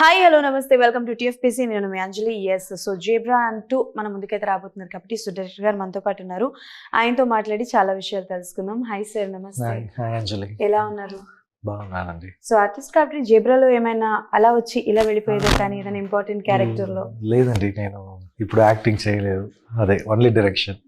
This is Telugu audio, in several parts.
హాయ్ హలో నమస్తే వెల్కమ్ టు టిఎఫ్పిసి. నేను మీ అంజలి. ఎస్, సో జేబ్రా అంటూ మన ముందుకైతే రాబోతున్నారు కాబట్టి సో డైరెక్టర్ గారు మనతో పాటు ఉన్నారు. ఆయనతో మాట్లాడి చాలా విషయాలు తెలుసుకుందాం. హాయ్ సార్, నమస్తే. హాయ్ అంజలి, ఎలా ఉన్నారు? బాగున్నానండి. సో ఆర్టిస్ట్ కాబట్టి జేబ్రాలో ఏమైనా అలా వచ్చి ఇలా వెళ్ళిపోయేదో కానీ ఏదైనా ఇంపార్టెంట్ క్యారెక్టర్ లో? లేదండి, నేను ఇప్పుడు యాక్టింగ్ చేయలేదు, అదే ఓన్లీ డైరెక్షన్.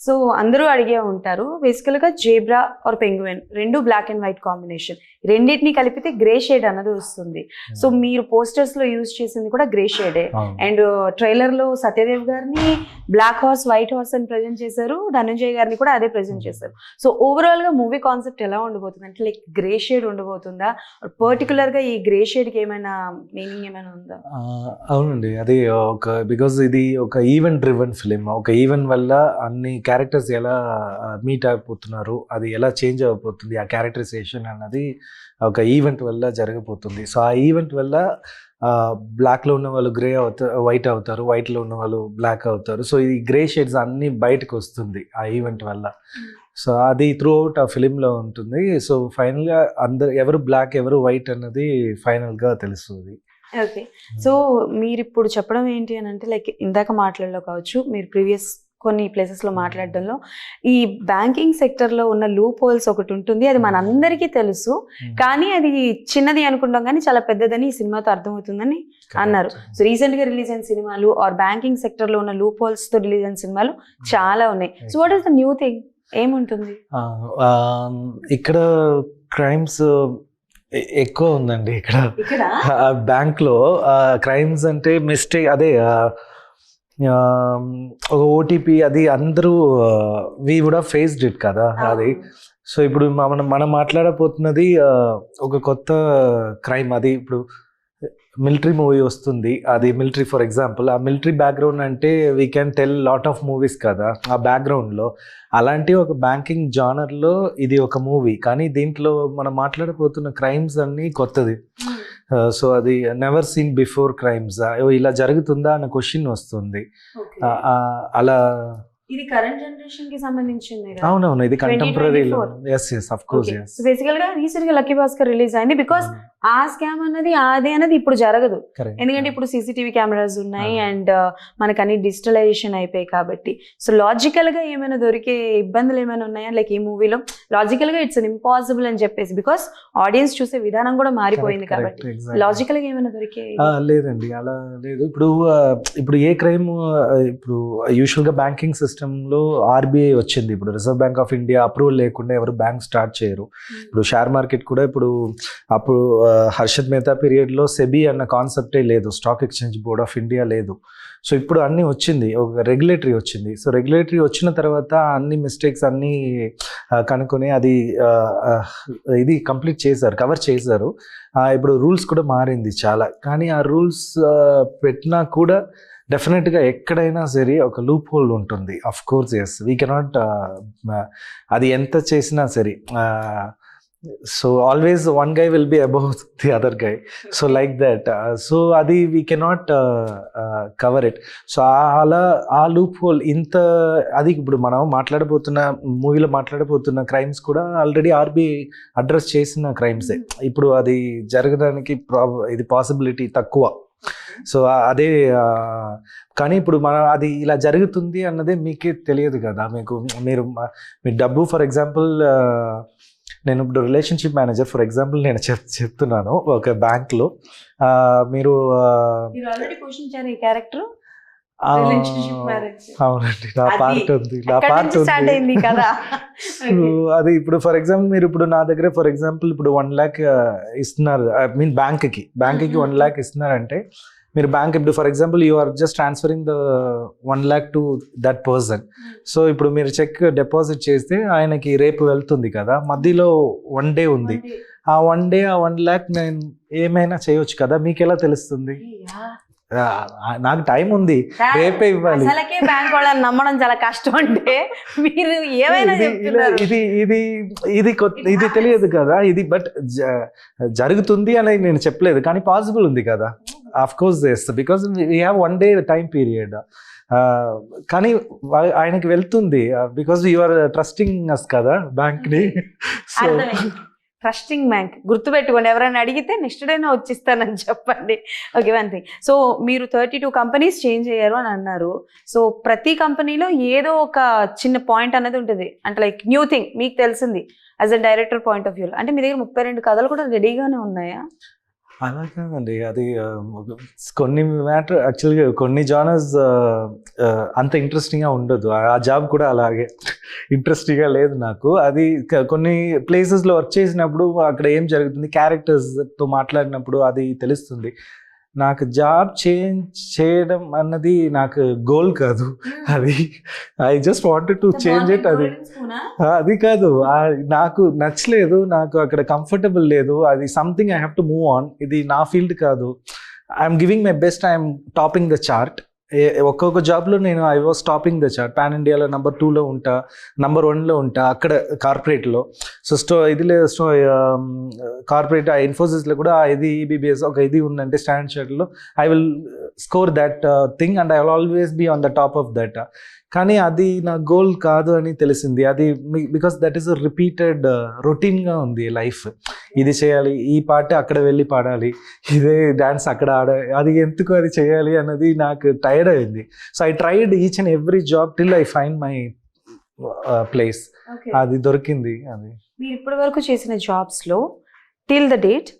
సో అందరూ అడిగే ఉంటారు, బేసికల్ గా జేబ్రా ఆర్ పెంగ్విన్ రెండు బ్లాక్ అండ్ వైట్ కాంబినేషన్, రెండింటిని కలిపితే గ్రే షేడ్ అన్నది వస్తుంది. సో మీరు పోస్టర్స్ లో యూజ్ చేసింది కూడా గ్రే షేడే, అండ్ ట్రైలర్ లో సత్యదేవ్ గారిని బ్లాక్ హార్స్ వైట్ హార్స్ అని ప్రెజెంట్ చేశారు, ధనంజయ్ గారిని కూడా అదే ప్రెజెంట్ చేశారు. సో ఓవరాల్ గా మూవీ కాన్సెప్ట్ ఎలా ఉండబోతుంది అంటే లైక్ గ్రే షేడ్ ఉండబోతుందా, పర్టికులర్ గా ఈ గ్రే షేడ్ కి ఏమైనా మీనింగ్ ఏమైనా ఉందా? అవునండి, అది బికాజ్ ఇది ఒక ఈవెంట్ డ్రివెన్ ఫిలిం. ఒక ఈవెంట్ వల్ల అన్ని క్యారెక్టర్స్ ఎలా మీట్ అయిపోతున్నారు, అది ఎలా చేంజ్ అయిపోతుంది, ఆ క్యారెక్టరైజేషన్ అన్నది ఒక ఈవెంట్ వల్ల జరగబోతుంది. సో ఆ ఈవెంట్ వల్ల బ్లాక్లో ఉన్న వాళ్ళు గ్రే అవుతారు, వైట్ అవుతారు, వైట్లో ఉన్న వాళ్ళు బ్లాక్ అవుతారు. సో ఈ గ్రే షేడ్స్ అన్నీ బయటకు వస్తుంది ఆ ఈవెంట్ వల్ల. సో అది త్రూ అవుట్ ఆ ఫిలింలో ఉంటుంది. సో ఫైనల్గా అందరు ఎవరు బ్లాక్ ఎవరు వైట్ అన్నది ఫైనల్గా తెలుస్తుంది. ఓకే, సో మీరు ఇప్పుడు చెప్పడం ఏంటి అని అంటే లైక్ ఇందాక మాట్లాడలో కావచ్చు, మీరు ప్రీవియస్ కొన్ని ప్లేసెస్లో మాట్లాడడంలో ఈ బ్యాంకింగ్ సెక్టర్లో ఉన్న లూప్ హోల్స్ ఒకటి ఉంటుంది, అది మనందరికీ తెలుసు, కానీ అది చిన్నది అనుకుంటాం కానీ చాలా పెద్దదని ఈ సినిమాతో అర్థమవుతుందని అన్నారు. సో రీసెంట్గా రిలీజ్ అయిన సినిమాలు ఆర్ బ్యాంకింగ్ సెక్టర్లో ఉన్న లూప్ హోల్స్తో రిలీజ్ అయిన సినిమాలు చాలా ఉన్నాయి. So what is the new thing, ఏముంటుంది ఇక్కడ? క్రైమ్స్ ఎక్కువ ఉందండి ఇక్కడ బ్యాంక్ లో. క్రైమ్స్ అంటే మిస్టేక్, అదే ఒక ఓటీపీ, అది అందరూ we would have faced it కదా అది. సో ఇప్పుడు మనం మాట్లాడబోతున్నది ఒక కొత్త క్రైమ్. అది ఇప్పుడు మిలిటరీ మూవీ వస్తుంది, అది మిలిటరీ ఫర్ ఎగ్జాంపుల్. ఆ మిలిటరీ బ్యాక్గ్రౌండ్ అంటే we can tell lot of movies కదా ఆ బ్యాక్గ్రౌండ్లో. అలాంటి ఒక బ్యాంకింగ్ జానర్లో ఇది ఒక మూవీ, కానీ దీంట్లో మనం మాట్లాడబోతున్న క్రైమ్స్ అన్నీ కొత్తది. సో అది నెవర్ సీన్ బిఫోర్ క్రైమ్స్, ఇలా జరుగుతుందా అన్న క్వశ్చన్ వస్తుంది. అలా ఇది కరెంట్ జనరేషన్ కి సంబంధించింది. అవునవును, ఇది కంటెంపరీలో. Yes yes, of course. బేసికల్ గా రీసెంట్ గా లక్కీ భాస్కర్ రిలీజ్ అయింది, బికాస్ ఆ స్కామ్ అన్నది అదే అనేది ఇప్పుడు జరగదు, ఎందుకంటే ఇప్పుడు సీసీటీవీ కెమెరాస్ ఉన్నాయి అండ్ మనకు అన్ని డిజిటలైజేషన్ అయిపోయాయి కాబట్టి. సో లాజికల్ గా ఏమైనా దొరికే ఇబ్బందులు ఏమైనా ఉన్నాయా లైక్ ఈ మూవీలో? లాజికల్ గా ఇట్స్ ఇంపాసిబుల్ అని చెప్పేసి, బికాస్ ఆడియన్స్ చూసే విధానం కూడా మారిపోయింది కాబట్టి లాజికల్ గా ఏమైనా దొరికే? లేదండి, అలా లేదు. ఇప్పుడు ఏ క్రైమ్, ఇప్పుడు యూజువల్ గా బ్యాంకింగ్ సిస్టమ్ లో ఆర్బీఐ వచ్చింది, ఇప్పుడు reserve bank of India approval లేకుండా ఎవరు బ్యాంక్ స్టార్ట్ చేయరు. ఇప్పుడు షేర్ మార్కెట్ కూడా ఇప్పుడు అప్పుడు హర్షద్ మెహతా పీరియడ్లో సెబీ అన్న కాన్సెప్టే లేదు, stock exchange board of India లేదు. సో ఇప్పుడు అన్నీ వచ్చింది, ఒక రెగ్యులేటరీ వచ్చింది. సో రెగ్యులేటరీ వచ్చిన తర్వాత అన్ని మిస్టేక్స్ అన్నీ కనుక్కొని అది ఇది కంప్లీట్ చేశారు, కవర్ చేశారు. ఇప్పుడు రూల్స్ కూడా మారింది చాలా, కానీ ఆ రూల్స్ పెట్టినా కూడా డెఫినెట్గా ఎక్కడైనా సరే ఒక లూప్ హోల్ ఉంటుంది. Of course yes, we cannot, అది ఎంత చేసినా సరే. So always one guy will be above the other guy, so like that. So అది we cannot cover it. So అలా ఆ లూప్ హోల్ ఇంత, అది ఇప్పుడు మనం మూవీలో మాట్లాడబోతున్న క్రైమ్స్ కూడా ఆల్రెడీ ఆర్బీఐ అడ్రస్ చేసిన క్రైమ్సే. ఇప్పుడు అది జరగడానికి ఇది పాసిబిలిటీ తక్కువ. సో అదే, కానీ ఇప్పుడు అది ఇలా జరుగుతుంది అన్నదే మీకే తెలియదు కదా. మీ డబ్బు, ఫర్ ఎగ్జాంపుల్ నేను ఇప్పుడు రిలేషన్షిప్ మేనేజర్ ఫర్ ఎగ్జాంపుల్ నేను చెప్తున్నాను ఒక బ్యాంక్లో. మీరు పోషించారు ఈ క్యారెక్టర్? అవునండి, నా పార్ట్ ఉంది. అది ఇప్పుడు ఫర్ ఎగ్జాంపుల్ మీరు ఇప్పుడు నా దగ్గర ఫర్ ఎగ్జాంపుల్ ఇప్పుడు 1 lakh ఇస్తున్నారు, ఐ మీన్ బ్యాంక్కి 1 lakh ఇస్తున్నారంటే మీరు బ్యాంక్ ఇప్పుడు for example you are just transferring the 1 lakh to that person. So ఇప్పుడు మీరు చెక్ డిపాజిట్ చేస్తే ఆయనకి రేపు వెళ్తుంది కదా, మధ్యలో 1 day ఉంది. ఆ 1 day ఆ 1 lakh నేను ఏమైనా చేయొచ్చు కదా, మీకు ఎలా తెలుస్తుంది? నాకు టైం ఉంది, రేపే ఇవ్వాలి. బ్యాంక్ వాళ్ళని నమ్మడం చాలా కష్టం అంటే మీరు ఏమైనా ఇది తెలియదు కదా ఇది, బట్ జరుగుతుంది అని నేను చెప్పలేదు, కానీ పాసిబుల్ ఉంది కదా. ఆఫ్ కోర్స్ చేస్తా, because we have 1 day time period. కానీ ఆయనకి వెళ్తుంది because you are trusting us కదా బ్యాంక్ని. సో ట్రస్టింగ్ బ్యాంక్ గుర్తుపెట్టుకోండి, ఎవరైనా అడిగితే నెక్స్ట్ డేనే వచ్చిస్తానని చెప్పండి. Okay, one thing. సో మీరు 32 కంపెనీస్ చేంజ్ అయ్యారు అని అన్నారు. సో ప్రతి కంపెనీలో ఏదో ఒక చిన్న పాయింట్ అనేది ఉంటుంది, అంటే లైక్ న్యూ థింగ్ మీకు తెలిసింది as a director point of వ్యూలో. అంటే మీ దగ్గర 32 కథలు కూడా రెడీగానే ఉన్నాయా? అలా కాదండి, అది కొన్ని మ్యాటర్ యాక్చువల్గా కొన్ని జానర్స్ అంత ఇంట్రెస్టింగ్గా ఉండదు. ఆ జాబ్ కూడా అలాగే ఇంట్రెస్టింగ్గా లేదు నాకు. అది కొన్ని ప్లేసెస్లో వర్క్ చేసినప్పుడు అక్కడ ఏం జరుగుతుంది, క్యారెక్టర్స్తో మాట్లాడినప్పుడు అది తెలుస్తుంది. నాకు జాబ్ చేంజ్ చేయడం అన్నది నాకు గోల్ కాదు. అది I just wanted to change it. అది కాదు, నాకు నచ్చలేదు, నాకు అక్కడ కంఫర్టబుల్ లేదు. అది something I have to move on. ఇది నా ఫీల్డ్ కాదు. I'm giving my best, I'm topping the chart. ఒక్కొక్క జాబ్లో నేను I was topping the chart. Pan ఇండియాలో నెంబర్ 2లో ఉంటా, నెంబర్ 1లో ఉంటా అక్కడ కార్పొరేట్లో. సో ఇది లేదు, కార్పొరేట్ ఇన్ఫోసిస్లో కూడా ఇది ఈబీబీఎస్ ఒక ఇది ఉందంటే స్టాండర్డ్ చార్ట్లో I will score that thing and I will always be on the top of that. కానీ అది నా గోల్ కాదు అని తెలిసింది. అది బికాస్ దట్ ఈస్ రిపీటెడ్ రొటీన్గా ఉంది లైఫ్. ఇది చేయాలి, ఈ పాట అక్కడ వెళ్ళి పాడాలి, ఇదే డ్యాన్స్ అక్కడ ఆడాలి, అది ఎందుకు అది చేయాలి అన్నది నాకు టైర్డ్ అయింది. So I tried each and every job till I find my place. అది దొరికింది. అది మీరు ఇప్పటి వరకు చేసిన జాబ్స్లో till the date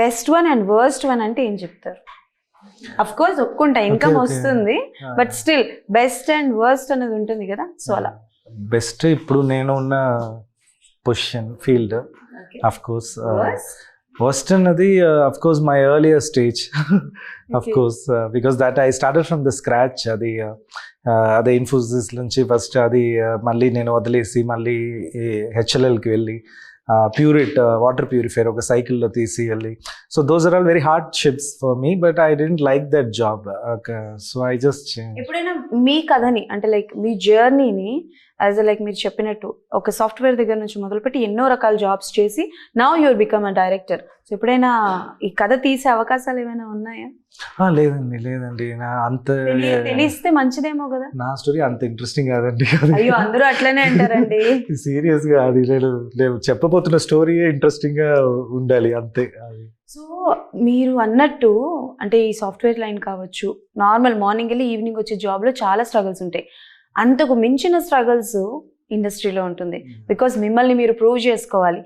best one and worst one అంటే ఏం చెప్తారు? అఫ్ కోర్స్ ఒప్పుకుంటా ఇన్కమ్ వస్తుంది, but still best and worst అనేది ఉంటుంది కదా. సో అలా బెస్ట్ ఇప్పుడు నేను ఉన్న position field, of course. Worst అన్నది of course my earlier stage, of course, because that I started from the scratch. అది అదే ఇన్ఫోసిస్ నుంచి ఫస్ట్ అది మళ్ళీ నేను వదిలేసి మళ్ళీ హెచ్ఎల్ఎల్కి వెళ్ళి ప్యూరిట్ వాటర్ ప్యూరిఫైర్ ఒక సైకిల్లో తీసి వెళ్ళి. So those are all very hardships for me, but I didn't like that job. So I just ఎప్పుడైనా మీ కథని అంటే లైక్ మీ జర్నీని యాజ్ లైక్ మీరు చెప్పినట్టు ఒక సాఫ్ట్వేర్ దగ్గర నుంచి మొదలుపెట్టి ఎన్నో రకాల జాబ్స్ చేసి now your become a director. So ఎప్పుడైనా ఈ కథ తీసే అవకాశాలు ఏమైనా ఉన్నాయా? లేదండి నా అంత తెలిస్తే మంచిదేమో కదా. నా స్టోరీ అంత ఇంట్రెస్టింగ్ కాదండి. అయ్యో అందరూ అట్లనే అంటారండి. సీరియస్ గా అది నేను చెప్పబోతున్న స్టోరీ ఇంట్రెస్టింగ్ గా ఉండాలి అంతే. సో మీరు అన్నట్టు అంటే ఈ సాఫ్ట్వేర్ లైన్ కావచ్చు, నార్మల్ మార్నింగ్ వెళ్ళి ఈవినింగ్ వచ్చే జాబ్లో చాలా స్ట్రగుల్స్ ఉంటాయి. అంతకు మించిన స్ట్రగుల్స్ ఇండస్ట్రీలో ఉంటుంది. బికాజ్ మిమ్మల్ని మీరు ప్రూవ్ చేసుకోవాలి.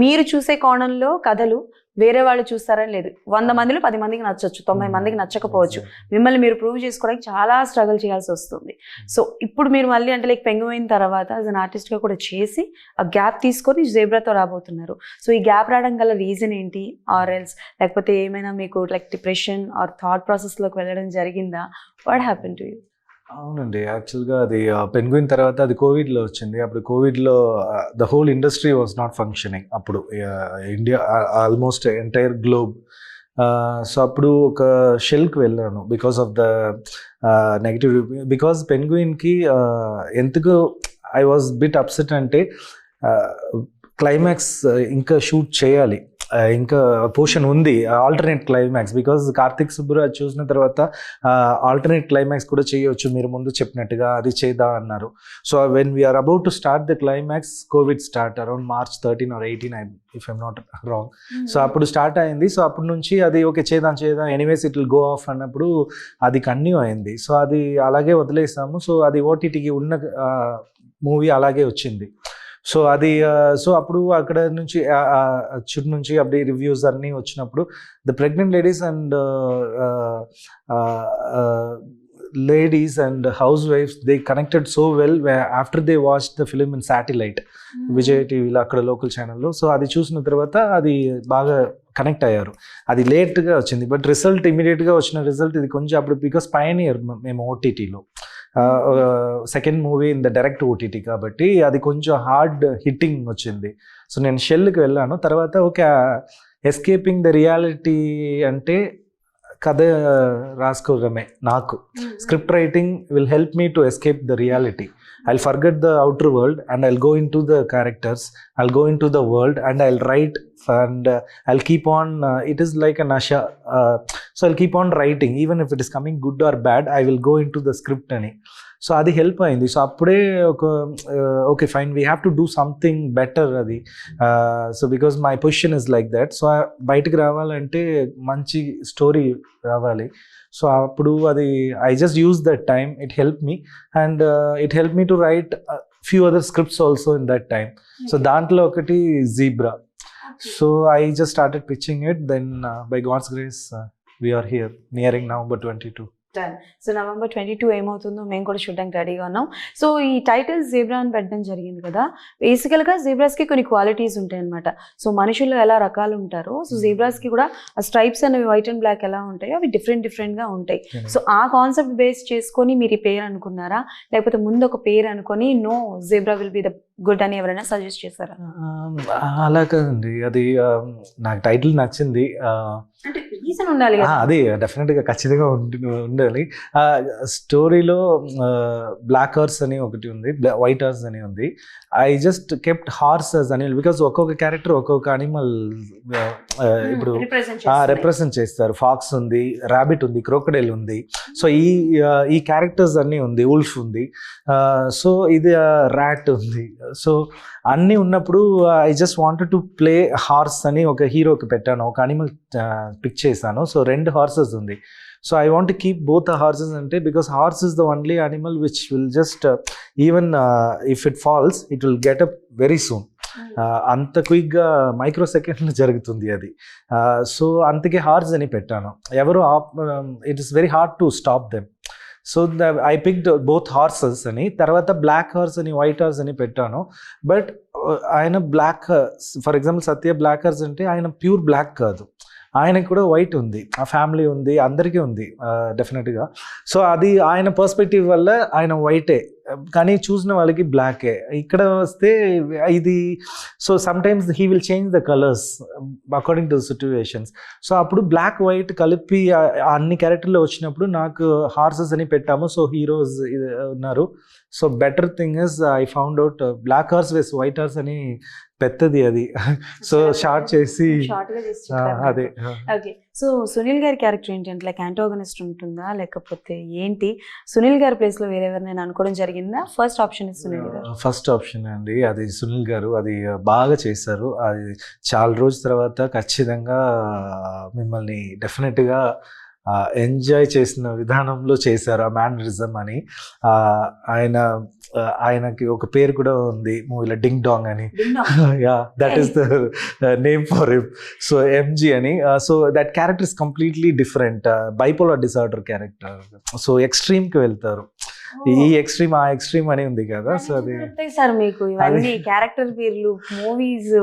మీరు చూసే కోణంలో కథలు వేరే వాళ్ళు చూస్తారని లేదు. 100 మందిలో 10 మందికి నచ్చచ్చు, 90 మందికి నచ్చకపోవచ్చు. మిమ్మల్ని మీరు ప్రూవ్ చేసుకోవడానికి చాలా స్ట్రగుల్ చేయాల్సి వస్తుంది. సో ఇప్పుడు మీరు మళ్ళీ అంటే లైక్ పెంగుయిన తర్వాత యాజ్ అన్ ఆర్టిస్ట్గా కూడా చేసి ఆ గ్యాప్ తీసుకొని జేబ్రాతో రాబోతున్నారు. సో ఈ గ్యాప్ రావడం గల రీజన్ ఏంటి? ఆర్ ఎల్స్ లేకపోతే ఏమైనా మీకు లైక్ డిప్రెషన్ ఆర్ థాట్ ప్రాసెస్లోకి వెళ్ళడం జరిగిందా? What happen to you? అవునండి, యాక్చువల్గా అది పెన్గుయిన్ తర్వాత అది కోవిడ్లో వచ్చింది. అప్పుడు కోవిడ్లో the whole industry was not functioning. అప్పుడు India almost entire globe. So అప్పుడు ఒక షెల్కి వెళ్ళాను because of the negative. Because పెన్గుయిన్కి ఎందుకు ఐ వాజ్ బిట్ అప్సెట్ అంటే క్లైమాక్స్ ఇంకా షూట్ చేయాలి, ఇంకా పోర్షన్ ఉంది alternate climax. Because Karthik Subbaraj చూసిన తర్వాత ఆల్టర్నేట్ క్లైమాక్స్ కూడా చేయవచ్చు మీరు ముందు చెప్పినట్టుగా, అది చేద్దాం అన్నారు. So when we're about to start the climax covid start around March 13 or 18 if I'm not wrong. So అప్పుడు స్టార్ట్ అయింది. సో అప్పటి నుంచి అది ఓకే చేద్దాం anyways it will go off అన్నప్పుడు అది కంటిన్యూ అయింది. సో అది అలాగే వదిలేసాము. సో అది ఓటీటీకి ఉన్న మూవీ అలాగే వచ్చింది. సో అది సో అప్పుడు అక్కడ నుంచి చుట్టూ నుంచి అప్పుడు రివ్యూస్ అన్నీ వచ్చినప్పుడు the pregnant ladies and ladies and housewives, they connected so well after they watched the film in satellite Vijay టీవీలో అక్కడ లోకల్ ఛానల్లో. సో అది చూసిన తర్వాత అది బాగా కనెక్ట్ అయ్యారు. అది లేట్గా వచ్చింది బట్ రిజల్ట్ ఇమీడియట్గా వచ్చిన రిజల్ట్ ఇది కొంచెం అప్పుడు బికాస్ పయనియర్ మేము ఓటీటీలో second movie in the direct OTT కాబట్టి అది కొంచెం హార్డ్ హిట్టింగ్ వచ్చింది. సో నేను షెల్కి వెళ్ళాను. తర్వాత ఓకే ఎస్కేపింగ్ ద రియాలిటీ అంటే కథ రాసుకోవడమే. నాకు script writing will help me to escape the reality. I'll forget the outer world and I'll go into the characters, I'll go into the world and I'll write and I'll keep on it is like a nasha, so I'll keep on writing even if it is coming good or bad, I will go into the script ani. So అది హెల్ప్ అయింది. సో అప్పుడే ఒక okay fine we have to do something better అది. So because my position is like that. So బయటకు రావాలంటే మంచి స్టోరీ రావాలి. సో అప్పుడు అది I just use that time, it help me and it help me to write few other scripts also in that time. So దాంట్లో ఒకటి zebra. So I just started pitching it. Then by God's grace, we are here nearing November 22. Done. So November 22 ఏమవుతుందో మేము కూడా చూడడానికి రెడీగా ఉన్నాం. సో ఈ టైటిల్ జీబ్రా అని పెట్టడం జరిగింది కదా, బేసికల్గా జీబ్రాస్కి కొన్ని క్వాలిటీస్ ఉంటాయి అనమాట. సో మనుషుల్లో ఎలా రకాలు ఉంటారో, సో జీబ్రాస్కి కూడా ఆ స్ట్రైప్స్ అనేవి వైట్ అండ్ బ్లాక్ ఎలా ఉంటాయో అవి డిఫరెంట్గా ఉంటాయి. సో ఆ కాన్సెప్ట్ బేస్ చేసుకొని మీరు ఈ పేరు అనుకున్నారా, లేకపోతే ముందు ఒక పేరు అనుకొని no zebra will be the good అని ఎవరైనా సజెస్ట్ చేశారా? అలా కదండి, అది నాకు టైటిల్ నచ్చింది. అంటే రీజన్ ఉండాలి కదా. అది డెఫినెట్గా ఖచ్చితంగా ఉండాలి. స్టోరీలో బ్లాక్ హార్స్ అని ఒకటి ఉంది, వైట్ హార్స్ అని ఉంది. ఐ జస్ట్ కెప్ట్ హార్సెస్ అని, బికాస్ ఒక్కొక్క క్యారెక్టర్ ఒక్కొక్క అనిమల్ ఇప్పుడు రిప్రజెంట్ చేస్తారు. ఫాక్స్ ఉంది, ర్యాబిట్ ఉంది, క్రోకడైల్ ఉంది. సో ఈ క్యారెక్టర్స్ అన్నీ ఉంది, ఉల్ఫ్ ఉంది, సో ఇది ర్యాట్ ఉంది. సో అన్నీ ఉన్నప్పుడు I just wanted to play horse అని ఒక హీరోకి పెట్టాను, ఒక అనిమల్ పిక్ చేశాను. సో 2 హార్సెస్ ఉంది. So I want keep both the horses అంటే because horse is the only animal which will just even if it falls it will get up very soon. అంత క్విక్గా మైక్రో సెకండ్లో జరుగుతుంది అది. సో అందుకే హార్స్ అని పెట్టాను. ఎవరు it is very hard to stop them. So I picked both horses అని. తర్వాత బ్లాక్ హార్స్ అని, వైట్ హార్స్ అని పెట్టాను. బట్ ఆయన black, for example Satya black horse అంటే ఆయన ప్యూర్ బ్లాక్ కాదు, ఆయనకి కూడా వైట్ ఉంది, ఆ ఫ్యామిలీ ఉంది, అందరికీ ఉంది డెఫినెట్గా. సో అది ఆయన పర్స్పెక్టివ్ వల్ల ఆయన వైటే, కానీ చూసిన వాళ్ళకి బ్లాకే. ఇక్కడ వస్తే ఇది so sometimes he will change the colours according to situations. So అప్పుడు బ్లాక్ వైట్ కలిపి అన్ని క్యారెక్టర్లు వచ్చినప్పుడు నాకు హార్సెస్ అని పెట్టాము. సో హీరోస్ ఉన్నారు. So better thing is I found out black horse versus white horse అని పెద్దది అది. సో షార్ట్ చేసి అదే. ఓకే. సో సునీల్ గారి క్యారెక్టర్ ఏంటంటే లైక్ యాంటాగనిస్ట్ ఉంటుందా, లేకపోతే ఏంటి? సునీల్ గారి ప్లేస్ లో వేరెవరినైనా అనుకోవడం జరిగిందా? ఫస్ట్ ఆప్షన్ సునీల్ గారు. ఫస్ట్ ఆప్షన్ అండి, అది సునీల్ గారు. అది బాగా చేశారు. అది చాలా రోజుల తర్వాత ఖచ్చితంగా మిమ్మల్ని డెఫినెట్గా ఎంజాయ్ చేసిన విధానంలో చేశారు, ఆ మ్యానరిజం అని. ఆయనకి ఒక పేరు కూడా ఉంది మూవీలో, డింగ్ డాంగ్ అని. Yeah, that is the name for him. So MG అని. So that character is completely different, bipolar disorder character. So ఎక్స్ట్రీమ్కి వెళ్తారు, ఈ ఎక్స్ట్రీమ్ ఆ ఎక్స్ట్రీమ్ అని ఉంది కదా. సో అది సార్ మీకు ఇవన్నీ క్యారెక్టర్ పేర్లు, మూవీస్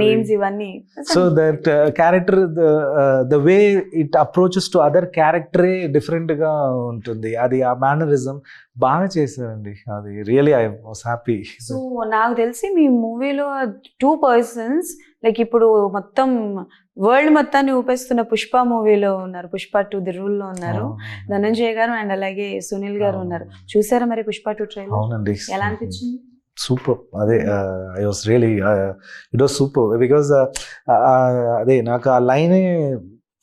నేమ్స్ ఇవన్నీ. So that character the way it approaches to other క్యారెక్టరే డిఫరెంట్ గా ఉంటుంది. అది ఆ మేనరిజం బాగా చేశారండి. అది really I was happy. So నాకు తెలిసి మీ మూవీలో 2 పర్సన్స్ లైక్ ఇప్పుడు మొత్తం వరల్డ్ మొత్తాన్ని ఊపేస్తున్న పుష్ప మూవీలో ఉన్నారు, పుష్ప 2 ది రూల్ లో ఉన్నారు, ధనంజయ్ గారు అండ్ అలాగే సునీల్ గారు ఉన్నారు. చూసారా మరి పుష్ప 2 ట్రైలర్? అవునండి. ఎలా అనిపించింది? సూపర్. అదే I was really it was super because అదే నాకు ఆ లైనే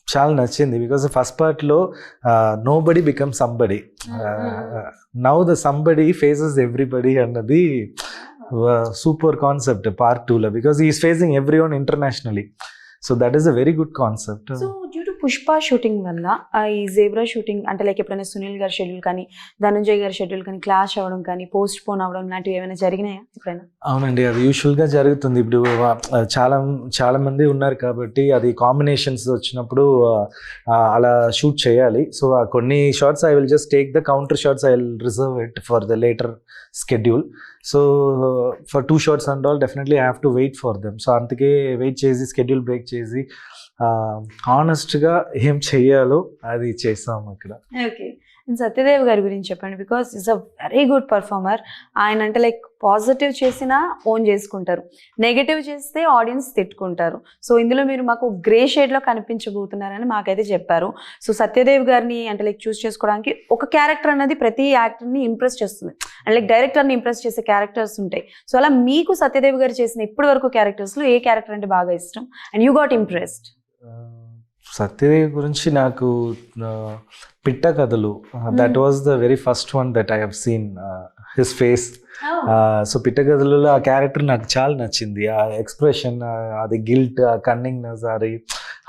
చాలా నచ్చింది. బికాజ్ ఫస్ట్ పార్ట్లో nobody become somebody, now the somebody faces everybody అన్నది సూపర్ కాన్సెప్ట్ పార్ట్ 2లో. Because he is facing everyone internationally. So that is a very good concept. So due to Pushpa shooting వల్ల ఈ జీబ్రా షూటింగ్ అంటే లైక్ ఎప్పుడైనా సునీల్ గారి షెడ్యూల్ కానీ ధనంజయ్ గారి షెడ్యూల్ కానీ క్లాష్ అవ్వడం కానీ పోస్ట్ పోన్ అవ్వడం లాంటివి ఏమైనా జరిగినాయా ఎప్పుడైనా? అవునండి, అది యూజువల్గా జరుగుతుంది. ఇప్పుడు చాలా మంది ఉన్నారు కాబట్టి అది కాంబినేషన్స్ వచ్చినప్పుడు అలా షూట్ చేయాలి. సో కొన్ని shorts I will just take the counter shorts, I will reserve it for the later schedule. So for 2 shots and all definitely I have to wait for them. So అందుకే వెయిట్ చేసి స్కెడ్యూల్ బ్రేక్ చేసి హానెస్ట్గా ఏం చెయ్యాలో అది చేస్తాము ఇక్కడ. ఓకే. సత్యదేవ్ గారి గురించి చెప్పండి. Because is a very good performer. ఆయన అంటే లైక్ పాజిటివ్ చేసినా ఓన్ చేసుకుంటారు, నెగటివ్ చేస్తే ఆడియన్స్ తిట్టుకుంటారు. సో ఇందులో మీరు మాకు గ్రే షేడ్లో కనిపించబోతున్నారని మాకైతే చెప్పారు. సో సత్యదేవ్ గారిని అంటే లైక్ చూస్ చేసుకోవడానికి ఒక క్యారెక్టర్ అనేది ప్రతి యాక్టర్ని ఇంప్రెస్ చేస్తుంది, అండ్ లైక్ డైరెక్టర్ని ఇంప్రెస్ చేసే క్యారెక్టర్స్ ఉంటాయి. సో అలా మీకు సత్యదేవ్ గారు చేసిన ఇప్పటి వరకు క్యారెక్టర్స్లో ఏ క్యారెక్టర్ అంటే బాగా ఇష్టం and you got impressed? Satyadev గురించి నాకు పిట్ట కథలు that was the very first one that I have seen his face. So పిట్ట కథలలో ఆ క్యారెక్టర్ నాకు చాలా నచ్చింది. ఆ ఎక్స్ప్రెషన్, అది గిల్ట్, కన్నింగ్నెస్, అది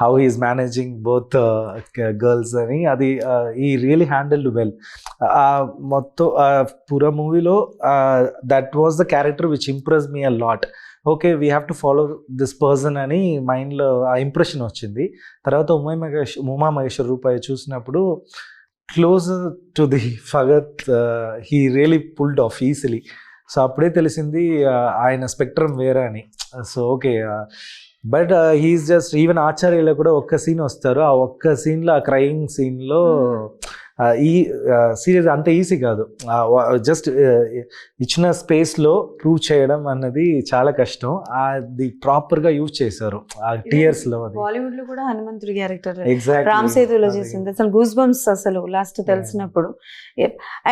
how is managing both girls అని, అది ఈ రియలీ హ్యాండిల్డ్ వెల్. మొత్తం పూరా మూవీలో that was the character which impress me a lot. Okay, we have to follow this person అని మైండ్లో ఆ ఇంప్రెషన్ వచ్చింది. తర్వాత ఉమా మహేశ్వర్ రూపాయి చూసినప్పుడు క్లోజ్ టు ది ఫగత్, he really pulled off easily. So అప్పుడే తెలిసింది ఆయన స్పెక్ట్రమ్ వేరే అని. So okay, but he is just even ఆచార్యలో కూడా ఒక్క సీన్ వస్తారు, ఆ ఒక్క సీన్లో, ఆ క్రయింగ్ సీన్లో ఈ సీరియస్ అంత ఈజీ కాదు. జస్ట్ ఇచ్చిన స్పేస్లో ప్రూవ్ చేయడం అన్నది చాలా కష్టం. అది ప్రాపర్గా యూజ్ చేశారు ఆ టీయర్స్లో. బాలీవుడ్ లో కూడా హనుమంతుడి క్యారెక్టర్ ఎగ్జాక్ట్లీ రామ్ సేతులో చేసింది, అసలు గూస్ బంప్స్ అసలు లాస్ట్ తెలిసినప్పుడు.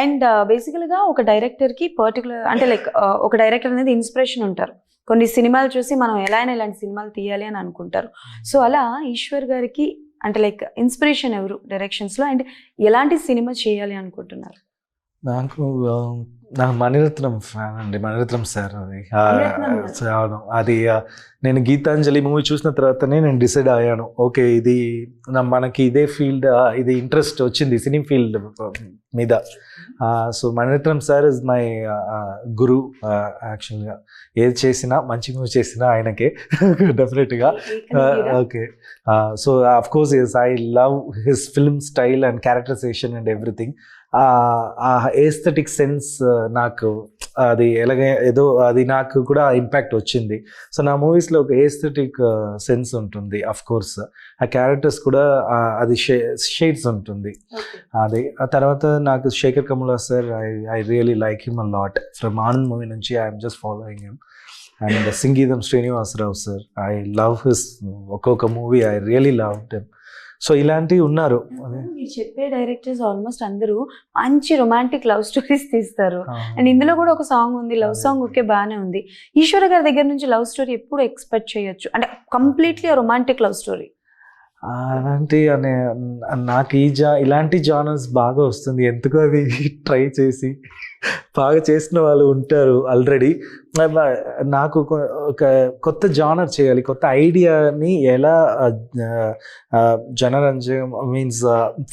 అండ్ బేసికల్ గా ఒక డైరెక్టర్ కి పర్టికులర్ అంటే లైక్ ఒక డైరెక్టర్ అనేది ఇన్స్పిరేషన్ ఉంటారు. కొన్ని సినిమాలు చూసి మనం ఎలా అయినా ఇలాంటి సినిమాలు తీయాలి అని అనుకుంటారు. సో అలా ఈశ్వర్ గారికి అంటే లైక్ ఇన్స్పిరేషన్ ఎవరు డైరెక్షన్స్ లో, అండ్ ఎలాంటి సినిమా చేయాలి అనుకుంటున్నారు? నాకు మణిరత్నం ఫ్యాన్ అండి, మణిరత్నం సార్. అవును, అది నేను గీతాంజలి మూవీ చూసిన తర్వాతనే నేను డిసైడ్ అయ్యాను, ఓకే ఇది మనకి ఇదే ఫీల్డ్, ఇది ఇంట్రెస్ట్ వచ్చింది సినీ ఫీల్డ్ మీద. So Mani Ratnam sir is my guru. యాక్చువల్గా ఏది చేసినా, మంచి మూవీ చేసినా ఆయనకే డెఫినెట్గా. Okay, so of course yes, I love his film style and characterization and everything. ఆ ఏస్థెటిక్ సెన్స్ నాకు అది ఎలాగే ఏదో అది నాకు కూడా ఇంపాక్ట్ వచ్చింది. సో నా మూవీస్లో ఒక ఏస్థెటిక్ సెన్స్ ఉంటుంది. అఫ్ కోర్స్ ఆ క్యారెక్టర్స్ కూడా అది షేడ్స్ ఉంటుంది. అది ఆ తర్వాత నాకు Sekhar Kammula sir, I really like him a lot. From Anand movie నుంచి I'm just following him. And Singeetam Srinivasa Rao sir, I love his ఒక్కొక్క movie, I really love him. So ఇలాంటివి ఉన్నారు. మీరు చెప్పే డైరెక్టర్స్ ఆల్మోస్ట్ అందరూ మంచి రొమాంటిక్ లవ్ స్టోరీస్ తీస్తారు. అండ్ ఇందులో కూడా ఒక సాంగ్ ఉంది, లవ్ సాంగ్. ఓకే, బాగానే ఉంది. ఈశ్వర గారి దగ్గర నుంచి లవ్ స్టోరీ ఎప్పుడు ఎక్స్పెక్ట్ చేయొచ్చు, అంటే కంప్లీట్లీ రొమాంటిక్ లవ్ స్టోరీ? అలాంటి అనే నాకు ఇలాంటి జానర్స్ బాగా వస్తుంది. ఎందుకు అది ట్రై చేసి బాగా చేసిన వాళ్ళు ఉంటారు ఆల్రెడీ. నాకు ఒక కొత్త జానర్ చేయాలి, కొత్త ఐడియాని ఎలా జనరంజన్ మీన్స్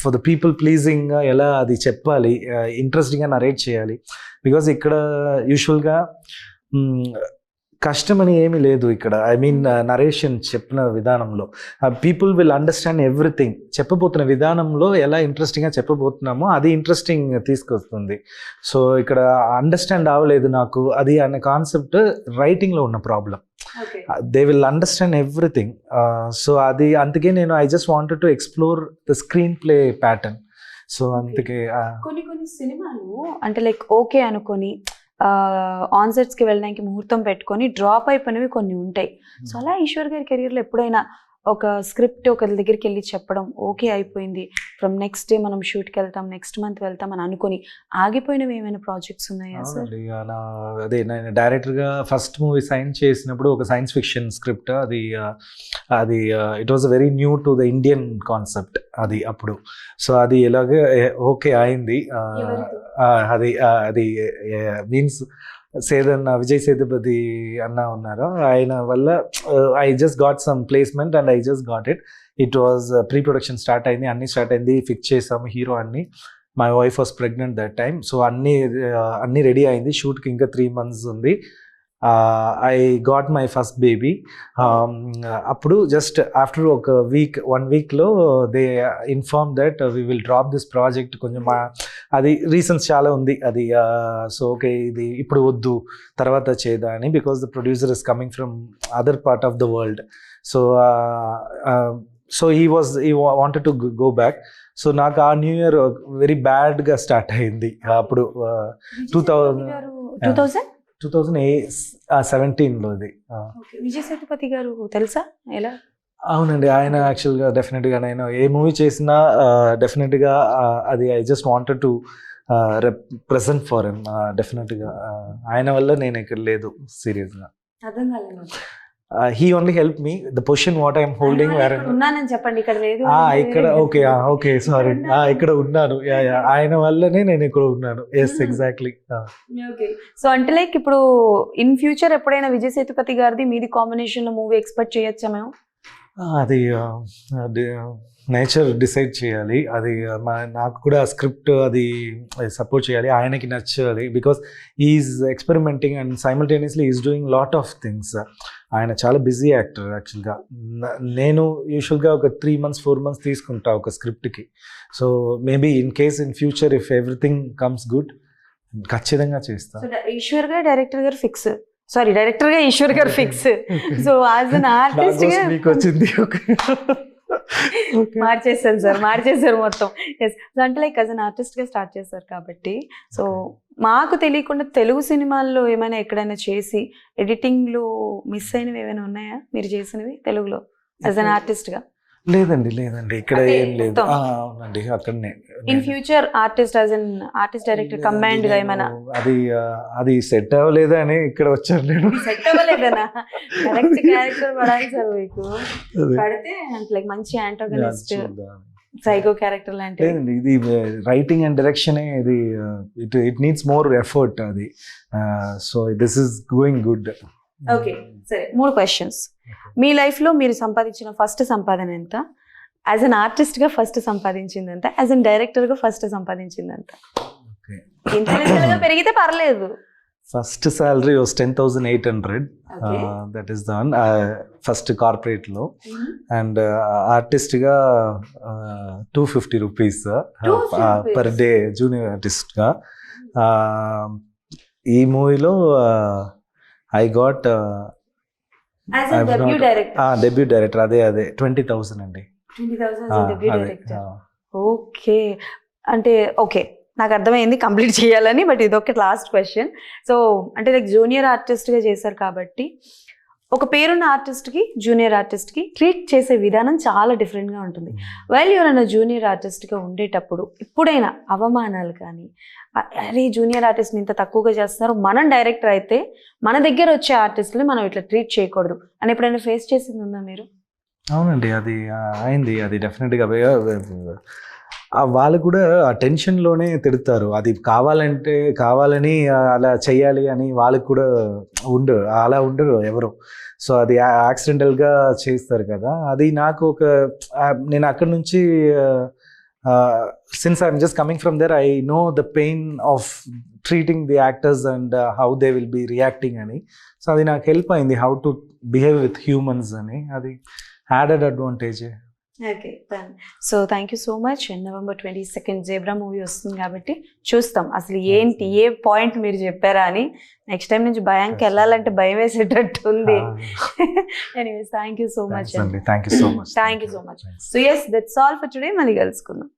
ఫర్ ద పీపుల్ ప్లీజింగ్గా ఎలా అది చెప్పాలి, ఇంట్రెస్టింగ్గా నరేట్ చేయాలి. బికాజ్ ఇక్కడ యూజువల్గా కష్టమని ఏమీ లేదు ఇక్కడ. ఐ మీన్ నరేషన్ చెప్పిన విధానంలో పీపుల్ విల్ అండర్స్టాండ్ ఎవ్రీథింగ్. చెప్పబోతున్న విధానంలో ఎలా ఇంట్రెస్టింగ్గా చెప్పబోతున్నామో అది ఇంట్రెస్టింగ్ తీసుకొస్తుంది. సో ఇక్కడ అండర్స్టాండ్ అవ్వలేదు నాకు అది అనే కాన్సెప్ట్ రైటింగ్లో ఉన్న problem. They will understand everything. So అది అందుకే నేను I just wanted to explore the screen play pattern. So అందుకే కొన్ని సినిమాలు అంటే లైక్ ఓకే అనుకొని ఆన్సెట్స్కి వెళ్ళడానికి ముహూర్తం పెట్టుకొని డ్రాప్ అయిపోయినవి కొన్ని ఉంటాయి. సో అలా ఈశ్వర్ గారి కెరీర్లో ఎప్పుడైనా ఒక స్క్రిప్ట్ ఒకరి దగ్గరికి వెళ్ళి చెప్పడం, ఓకే అయిపోయింది, ఫ్రమ్ నెక్స్ట్ డే మనం షూట్కి వెళ్తాం, నెక్స్ట్ మంత్ వెళ్తాం అని అనుకుని ఆగిపోయినవి ఏమైనా ప్రాజెక్ట్స్ ఉన్నాయా సార్? అదే నేను డైరెక్టర్గా ఫస్ట్ మూవీ సైన్ చేసినప్పుడు ఒక సైన్స్ ఫిక్షన్ స్క్రిప్ట్, అది it was very new to the Indian concept అది అప్పుడు. సో అది ఎలాగే ఓకే అయింది. అది మీన్స్ విజయ్ సేతుపతి అన్న ఉన్నారు, ఆయన వల్ల I just got some placement and I just got it. It was pre production start అయింది, అన్నీ స్టార్ట్ అయింది, ఫిక్స్ చేసాము హీరో అన్ని. My wife was pregnant that time. So అన్నీ రెడీ అయింది. షూట్కి ఇంకా 3 months ఉంది. I got my first baby. అప్పుడు జస్ట్ ఆఫ్టర్ ఒక వన్ వీక్లో they inform that we will drop this project. కొంచెం అది రీజన్స్ చాలా ఉంది అది. సో ఓకే, ఇది ఇప్పుడు వద్దు, తర్వాత చేద్దా అని, because the producer is coming from other part of the world. So he wanted to go back. So నాకు ఆ న్యూ ఇయర్ వెరీ బ్యాడ్గా స్టార్ట్ అయింది అప్పుడు. 2017లో ఇది. విజయ్ సేతుపతి గారు తెలుసా ఎలా? అవునండి, ఆయన యాక్చువల్గా డెఫినెట్గా నేను ఏ మూవీ చేసినా డెఫినెట్గా అది I just wanted to present for him. డెఫినెట్గా ఆయన వల్ల నేను ఇక్కడ లేదు సీరియస్గా. అర్థం కాలేదు. He only help me the position what I'm holding where ఇక్కడ ఉన్నానని చెప్పండి, ఇక్కడ లేదు ఇక్కడ ఓకే ఓకే సారీ ఇక్కడ ఉన్నాను ఆయన వల్లనే నేను ఇక్కడ ఉన్నాను. Yes exactly. ఓకే. సో అంటే లైక్ ఇప్పుడు ఇన్ ఫ్యూచర్ ఎప్పుడైనా విజయ్ సేతుపతి గారిది మీది కాంబినేషన్ లో మూవీ ఎక్స్పెక్ట్ చేయొచ్చా మేము? అది నేచర్ డిసైడ్ చేయాలి. అది నాకు కూడా స్క్రిప్ట్ అది సపోర్ట్ చేయాలి, ఆయనకి నచ్చాలి. Because is experimenting and simultaneously is doing lot of things. ఆయన చాలా బిజీ యాక్టర్ యాక్చువల్గా. నేను యూజువల్గా ఒక 3 months 4 months తీసుకుంటా ఒక స్క్రిప్ట్కి. So maybe in case in future if everything comes good ఖచ్చితంగా చేస్తా. ఈశ్వర్ గారు డైరెక్టర్ గారు ఫిక్స్, సారీ డైరెక్టర్ గా ఈశ్వర్ గారు fix. So as an artist గా మీకు వచ్చింది మార్చేసాను సార్, మార్చేసారు మొత్తం. ఎస్. అంటే లైక్ యాజ్ అన్ ఆర్టిస్ట్ గా స్టార్ట్ చేశారు కాబట్టి, సో మాకు తెలియకుండా తెలుగు సినిమాల్లో ఏమైనా ఎక్కడైనా చేసి ఎడిటింగ్ లో మిస్ అయినవి ఏమైనా ఉన్నాయా మీరు చేసినవి తెలుగులో యాజ్ అన్ ఆర్టిస్ట్ గా? లేదండి ఇక్కడ అంటే ఏం లేదు. మొత్తం. అవునండి అక్కడనే. In future artist as an artist director combined గా ఏమైనా అది సెట్ అవ్వలేదా అని ఇక్కడ వచ్చాను నేను. సెట్ అవ్వలేదనా? కరెక్ట్ క్యారెక్టర్ పడాలి సార్ మీకు, పడితే లైక్ మంచి యాంటోగనిస్ట్ సైకో క్యారెక్టర్ లాంటి. లేదండి ఇది రైటింగ్ అండ్ డైరెక్షన్ ఇది ఇట్ నీడ్స్ మోర్ ఎఫర్ట్ అది. So this is going good. Okay సరే, 3 questions. మీ లైఫ్ లో మీరు సంపాదించిన ఫస్ట్ సంపాదన ఎంత? యాజ్ అన్ ఆర్టిస్ట్ గా ఫస్ట్ సంపాదించింది ఎంత? యాజ్ అన్ డైరెక్టర్ గా ఫస్ట్ సంపాదించింది ఎంత? ఇంటర్నేషనల్ గా పెరిగితే పర్లేదు. First salary was 10,800. Okay. That is the one first corporate లో. అండ్ ఆర్టిస్ట్ గా 250 rupees per day junior artist గా. ఈ మూవీలో I got as a debut director. Debut director అదే 20,000 అండి. 20,000 as a debut director. Okay. అంటే ఓకే నాకు అర్థమైంది కంప్లీట్ చేయాలని, బట్ ఇదొక లాస్ట్ క్వశ్చన్. సో అంటే లైక్ జూనియర్ ఆర్టిస్ట్గా చేశారు కాబట్టి ఒక పేరున్న ఆర్టిస్ట్కి జూనియర్ ఆర్టిస్ట్కి ట్రీట్ చేసే విధానం చాలా డిఫరెంట్గా ఉంటుంది. వైల్ ఎవరైనా జూనియర్ ఆర్టిస్ట్గా ఉండేటప్పుడు ఎప్పుడైనా అవమానాలు కానీ, అరే జూనియర్ ఆర్టిస్ట్ని ఇంత తక్కువగా చేస్తున్నారు, మనం డైరెక్టర్ అయితే మన దగ్గర వచ్చే ఆర్టిస్ట్ని మనం ఇట్లా ట్రీట్ చేయకూడదు అని ఎప్పుడైనా ఫేస్ చేసింది ఉందా మీరు? అవునండి అది అయింది. అది డెఫినెట్గా వాళ్ళు కూడా ఆ టెన్షన్లోనే తిడతారు. అది కావాలని అలా చెయ్యాలి అని వాళ్ళకి కూడా అలా ఉండరు ఎవరు. సో అది యాక్సిడెంటల్గా చేస్తారు కదా. అది నాకు నేను అక్కడి నుంచి since I'm just coming from there I know the pain of treating the actors and how they will be reacting అని. సో అది నాకు హెల్ప్ అయింది how to behave with humans అని. అది added advantage. Okay done. So thank you so much. November 22nd zebra movie వస్తుంది కాబట్టి చూస్తాం అసలు ఏంటి ఏ పాయింట్ మీరు చెప్పారా అని. నెక్స్ట్ టైం నుంచి భయానికి వెళ్ళాలంటే భయం వేసేటట్టు ఉంది. Anyways thank you so much. Thank you so much. Thank you so much. So yes that's all for today. మళ్ళీ కలుసుకుందాం.